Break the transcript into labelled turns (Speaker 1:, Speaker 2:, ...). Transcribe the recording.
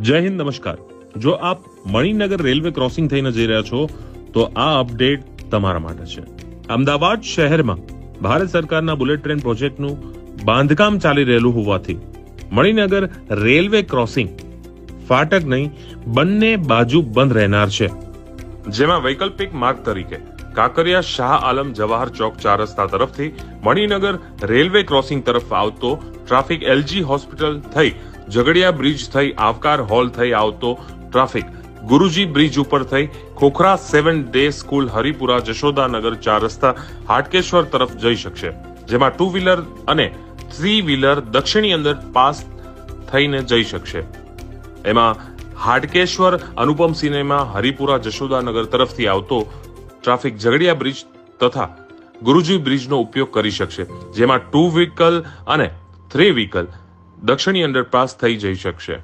Speaker 1: જય હિન્દ, નમસ્કાર। જો આપ મણિનગર રેલવે ક્રોસિંગ થઈને જઈ રહ્યા છો તો આ અપડેટ તમારા માટે છે। અમદાવાદ શહેરમાં ભારત સરકારના બુલેટ ટ્રેન પ્રોજેક્ટનું બાંધકામ ચાલી રહેલું હોવાથી મણિનગર રેલવે ક્રોસિંગ ફાટક નહીં બંને બાજુ બંધ રહેનાર છે, જેમાં વૈકલ્પિક માર્ગ તરીકે કાંકરિયા શાહ આલમ જવાહર ચોક 4 રસ્તા તરફથી મણિનગર રેલવે ક્રોસિંગ તરફ આવતો ટ્રાફિક એલજી હોસ્પિટલ થઈ ઝઘડિયા બ્રિજ થઈ આવકાર હોલ થઈ આવતો ટ્રાફિક ગુરુજી બ્રિજ ઉપર થઈ ખોખરા 7 ડે સ્કૂલ હરિપુરા જશોદાનગર 4 રસ્તા હાટકેશ્વર તરફ જઈ શકશે, જેમાં 2 વ્હીલર અને 3 વ્હીલર દક્ષિણી અંદર પાસ થઈને જઈ શકશે। એમાં હાટકેશ્વર અનુપમ સિનેમા હરિપુરા જશોદાનગર તરફથી આવતો ટ્રાફિક ઝઘડિયા બ્રિજ તથા ગુરુજી બ્રિજનો ઉપયોગ કરી શકશે, જેમાં 2 વ્હીકલ અને 3 વ્હીકલ દક્ષિણી અંડરપાસ થઈ જઈ શકશે।